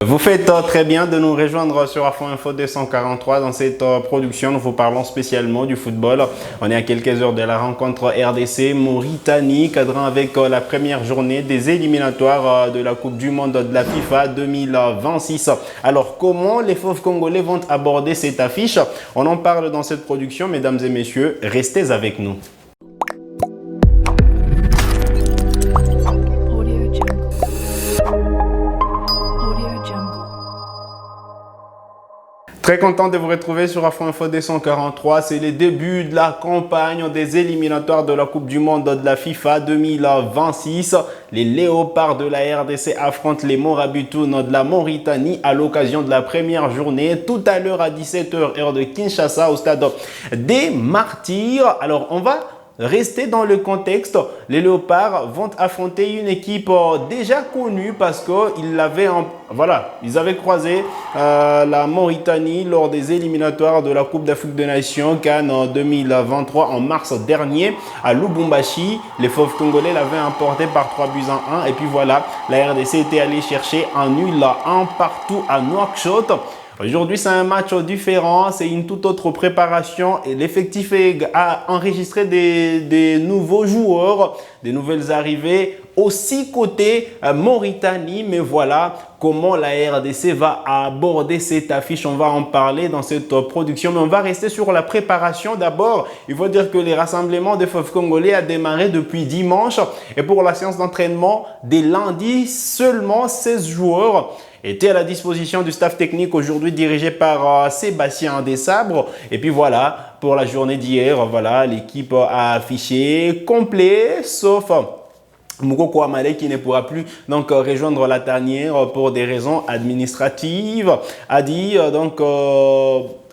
Vous faites très bien de nous rejoindre sur Afro Info 243. Dans cette production, nous vous parlons spécialement du football. On est à quelques heures de la rencontre RDC-Mauritanie, cadrant avec la première journée des éliminatoires de la Coupe du Monde de la FIFA 2026. Alors, comment les Fauves Congolais vont aborder cette affiche? On en parle dans cette production, mesdames et messieurs. Restez avec nous. Très content de vous retrouver sur Afro Info 243. C'est le début de la campagne des éliminatoires de la Coupe du Monde de la FIFA 2026. Les Léopards de la RDC affrontent les Morabitoun de la Mauritanie à l'occasion de la première journée. Tout à l'heure à 17 h heure de Kinshasa au stade des Martyrs. Alors on va rester dans le contexte. Les Léopards vont affronter une équipe déjà connue parce qu'ils avaient croisé la Mauritanie lors des éliminatoires de la Coupe d'Afrique des Nations CAN en 2023 en mars dernier à Lubumbashi. Les Fauves Congolais l'avaient emporté par 3-1. Et puis voilà, la RDC était allée chercher un nul un partout à Nouakchott. Aujourd'hui, c'est un match différent, c'est une toute autre préparation et l'effectif a enregistré des nouveaux joueurs, des nouvelles arrivées, aussi côté Mauritanie. Mais voilà comment la RDC va aborder cette affiche. On va en parler dans cette production, mais on va rester sur la préparation. D'abord, il faut dire que les rassemblements des Fauves Congolais a démarré depuis dimanche et pour la séance d'entraînement, dès lundi, seulement 16 joueurs était à la disposition du staff technique aujourd'hui dirigé par Sébastien Desabres. Et puis voilà, pour la journée d'hier, voilà, l'équipe a affiché complet, sauf Moukoko Amale qui ne pourra plus donc rejoindre la tanière pour des raisons administratives, a dit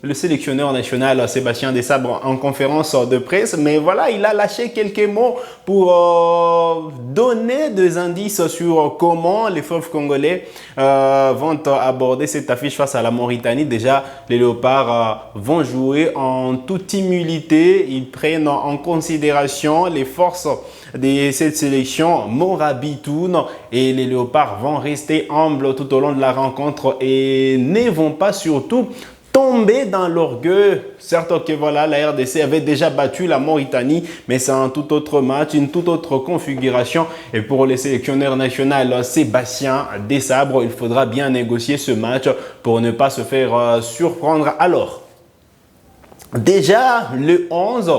le sélectionneur national Sébastien Desabres en conférence de presse. Mais voilà, il a lâché quelques mots pour donner des indices sur comment les Fauves Congolais vont aborder cette affiche face à la Mauritanie. Déjà, les Léopards vont jouer en toute humilité. Ils prennent en considération les forces de cette sélection Morabitoun et les Léopards vont rester humbles tout au long de la rencontre et ne vont pas surtout tomber dans l'orgueil. Certes que voilà, la RDC avait déjà battu la Mauritanie, mais c'est un tout autre match, une toute autre configuration. Et pour les sélectionneurs nationaux, Sébastien Desabres, il faudra bien négocier ce match pour ne pas se faire surprendre. Alors, déjà le 11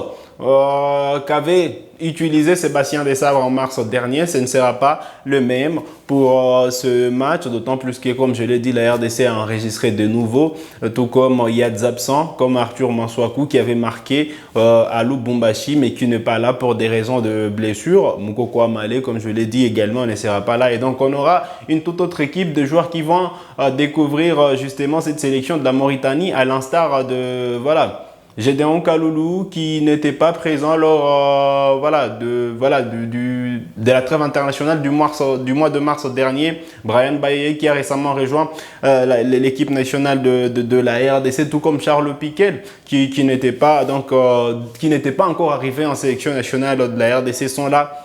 qu'avait utilisé Sébastien Desabres en mars dernier, ce ne sera pas le même pour ce match, d'autant plus que, comme je l'ai dit, la RDC a enregistré de nouveau, tout comme il y a des absents, comme Arthur Mansouakou qui avait marqué à Lubumbashi, mais qui n'est pas là pour des raisons de blessure. Moukoko Amale, comme je l'ai dit également, ne sera pas là. Et donc, on aura une toute autre équipe de joueurs qui vont découvrir justement cette sélection de la Mauritanie, à l'instar de, voilà, Gédéon Kaloulou qui n'était pas présent lors de la trêve internationale du mois de mars dernier. Brian Baye qui a récemment rejoint l'équipe nationale de la RDC, tout comme Charles Piquel qui n'était pas encore arrivé en sélection nationale de la RDC sont là.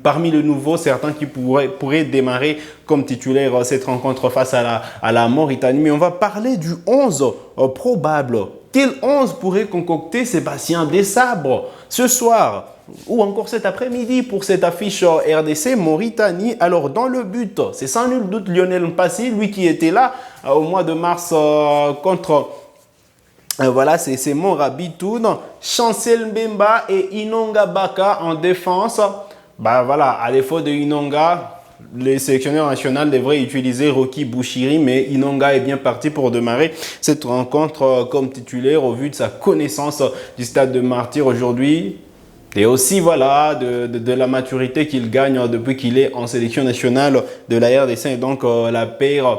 Parmi les nouveaux, certains qui pourraient démarrer comme titulaire cette rencontre face à la Mauritanie. Mais on va parler du 11 probable. Quel 11 pourrait concocter Sébastien Desabres ce soir ou encore cet après-midi pour cette affiche RDC Mauritanie? Alors dans le but, c'est sans nul doute Lionel Mpassi, lui qui était là au mois de mars contre... Voilà, c'est Morabitoun, Chancel Mbemba et Inonga Baka en défense. Bah voilà, à défaut de Inonga, les sélectionneurs nationaux devraient utiliser Rocky Bouchiri, mais Inonga est bien parti pour démarrer cette rencontre comme titulaire au vu de sa connaissance du stade de Martyrs aujourd'hui. Et aussi, voilà, de la maturité qu'il gagne depuis qu'il est en sélection nationale de la RDC. Et donc, la paire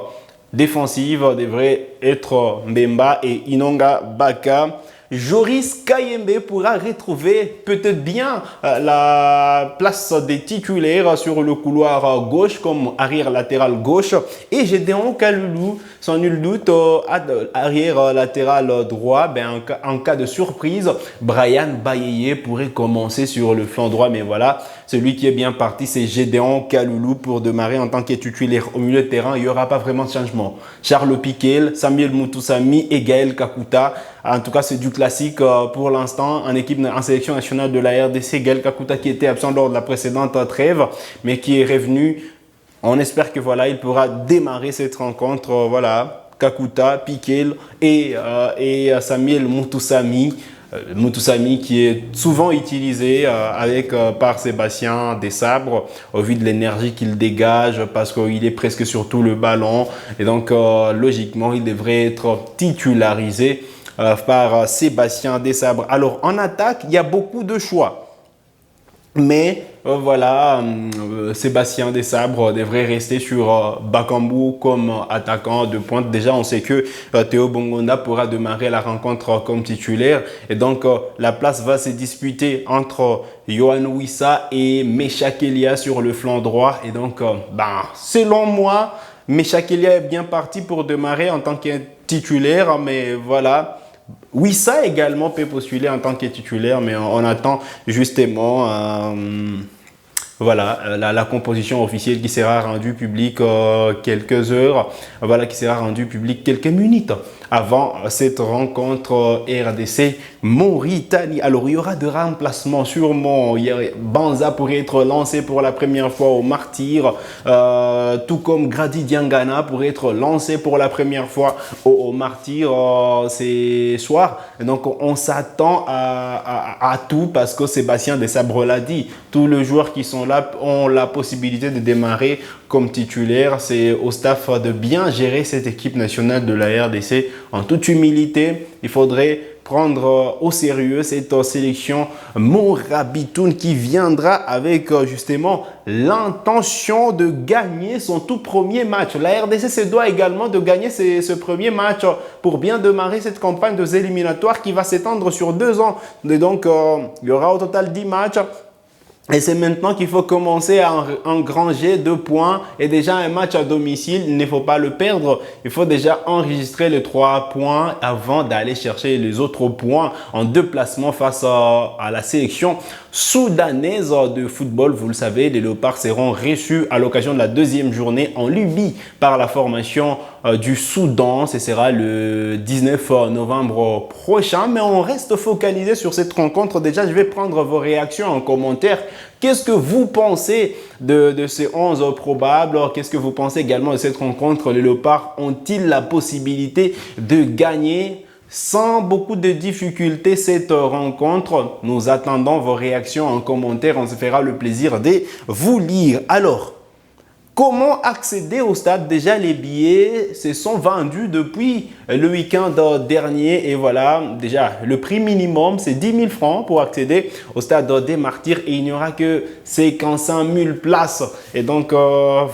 défensive devrait être Mbemba et Inonga Baka. Joris Kayembe pourra retrouver peut-être bien la place des titulaires sur le couloir gauche comme arrière latéral gauche. Et Gédéon Kaloulou, sans nul doute, arrière latéral droit. En cas de surprise, Brian Bayeye pourrait commencer sur le flanc droit. Mais voilà, celui qui est bien parti, c'est Gédéon Kaloulou pour démarrer en tant que titulaire au milieu de terrain. Il n'y aura pas vraiment de changement. Charles Piquel, Samuel Moutoussamy et Gaël Kakuta. En tout cas, c'est du classique pour l'instant en sélection nationale de la RDC. Gaël Kakuta qui était absent lors de la précédente trêve, mais qui est revenu. On espère que voilà, il pourra démarrer cette rencontre. Voilà, Kakuta, Piquel et Samuel Moutoussamy. Moutoussamy qui est souvent utilisé par Sébastien Desabre au vu de l'énergie qu'il dégage parce qu'il est presque sur tout le ballon et donc logiquement il devrait être titularisé par Sébastien Desabre. Alors en attaque, il y a beaucoup de choix. Mais voilà, Sébastien Desabre devrait rester sur Bakambu comme attaquant de pointe. Déjà, on sait que Théo Bongonda pourra démarrer la rencontre comme titulaire. Et donc, la place va se disputer entre Yohan Wissa et Meshak Elia sur le flanc droit. Et donc, selon moi, Meshak Elia est bien parti pour démarrer en tant que titulaire. Mais voilà. Wissa également peut postuler en tant que titulaire, mais on attend justement la composition officielle qui sera rendue publique quelques heures, qui sera rendue publique quelques minutes avant cette rencontre RDC-Mauritanie. Alors, il y aura de remplacements sûrement. Banza pourrait être lancé pour la première fois au Martyr, tout comme Grady Diangana pourrait être lancé pour la première fois au Martyr ce soir. Et donc, on s'attend à tout parce que Sébastien Desabre l'a dit. Tous les joueurs qui sont là ont la possibilité de démarrer comme titulaire. C'est au staff de bien gérer cette équipe nationale de la RDC. En toute humilité, il faudrait prendre au sérieux cette sélection Morabitoun qui viendra avec justement l'intention de gagner son tout premier match. La RDC se doit également de gagner ce premier match pour bien démarrer cette campagne de éliminatoires qui va s'étendre sur 2 ans. Et donc, il y aura au total 10 matchs. Et c'est maintenant qu'il faut commencer à engranger 2 points. Et déjà, un match à domicile, il ne faut pas le perdre. Il faut déjà enregistrer les 3 points avant d'aller chercher les autres points en déplacement face à la sélection soudanaise de football. Vous le savez, les Léopards seront reçus à l'occasion de la 2e journée en Libye par la formation du Soudan. Ce sera le 19 novembre prochain. Mais on reste focalisé sur cette rencontre. Déjà, je vais prendre vos réactions en commentaire. Qu'est-ce que vous pensez de ces 11 probables? Qu'est-ce que vous pensez également de cette rencontre? Les Léopards ont-ils la possibilité de gagner sans beaucoup de difficultés cette rencontre? Nous attendons vos réactions en commentaire. On se fera le plaisir de vous lire. Alors, comment accéder au stade? Déjà, les billets se sont vendus depuis le week-end dernier. Et voilà, déjà, le prix minimum, c'est 10 000 francs pour accéder au stade des Martyrs. Et il n'y aura que 55 000 places. Et donc,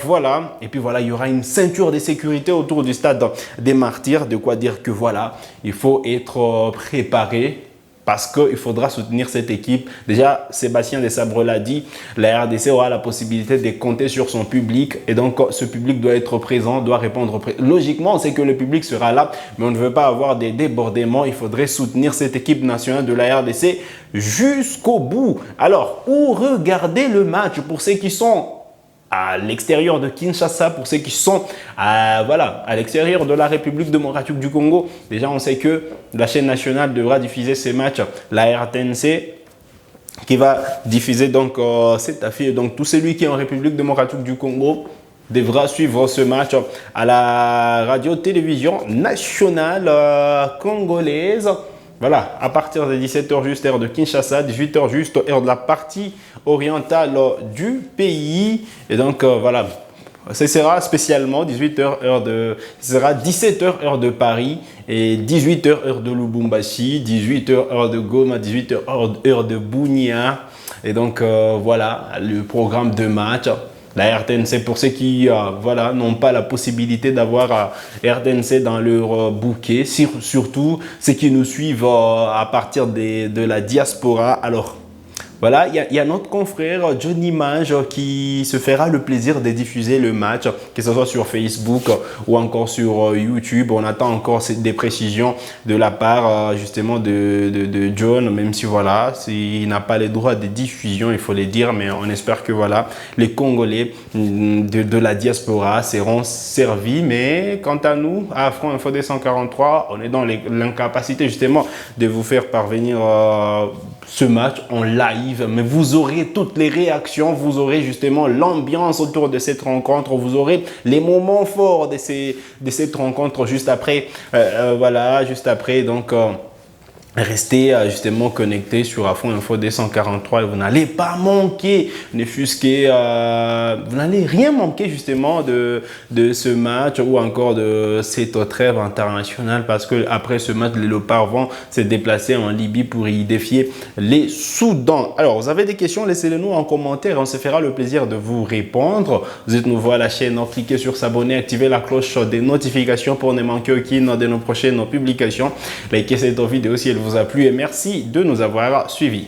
voilà. Et puis voilà, il y aura une ceinture de sécurité autour du stade des Martyrs. De quoi dire que voilà, il faut être préparé. Parce qu'il faudra soutenir cette équipe. Déjà, Sébastien Desabre l'a dit, la RDC aura la possibilité de compter sur son public. Et donc, ce public doit être présent, doit répondre. Logiquement, on sait que le public sera là, mais on ne veut pas avoir des débordements. Il faudrait soutenir cette équipe nationale de la RDC jusqu'au bout. Alors, où regarder le match pour ceux qui sont à l'extérieur de Kinshasa, pour ceux qui sont à l'extérieur de la République démocratique du Congo? Déjà, on sait que la chaîne nationale devra diffuser ces matchs, la RTNC, qui va diffuser donc cette affiche. Donc, tout celui qui est en République démocratique du Congo devra suivre ce match à la radio-télévision nationale congolaise. Voilà, à partir de 17h juste, heure de Kinshasa, 18h juste, heure de la partie orientale du pays. Et donc, voilà, ce sera spécialement 17h heure de Paris et 18h heure de Lubumbashi, 18h heure de Goma, 18h heure de Bunia. Et donc, voilà, le programme de match. la RTNC, pour ceux qui voilà, n'ont pas la possibilité d'avoir RTNC dans leur bouquet, surtout ceux qui nous suivent à partir de la diaspora. Alors, voilà, il y a notre confrère Johnny Mage qui se fera le plaisir de diffuser le match, que ce soit sur Facebook ou encore sur YouTube. On attend encore des précisions de la part justement de John, même si voilà, il n'a pas les droits de diffusion, il faut les dire, mais on espère que voilà, les Congolais de la diaspora seront servis. Mais quant à nous, à Afro Info 243, on est dans l'incapacité justement de vous faire parvenir ce match en live, mais vous aurez toutes les réactions, vous aurez justement l'ambiance autour de cette rencontre, vous aurez les moments forts de cette rencontre juste après, voilà, juste après, donc restez justement connectés sur Afro Info 243 et vous n'allez pas manquer, ne fût-ce que vous n'allez rien manquer justement de ce match ou encore de cette trêve internationale, parce que après ce match, les Léopards vont se déplacer en Libye pour y défier les Soudans. Alors, vous avez des questions, laissez-les nous en commentaire, on se fera le plaisir de vous répondre. Vous êtes nouveau à la chaîne, cliquez sur s'abonner, activez la cloche des notifications pour ne manquer aucune de nos prochaines publications. Likez cette vidéo si elle vous a plu et merci de nous avoir suivis.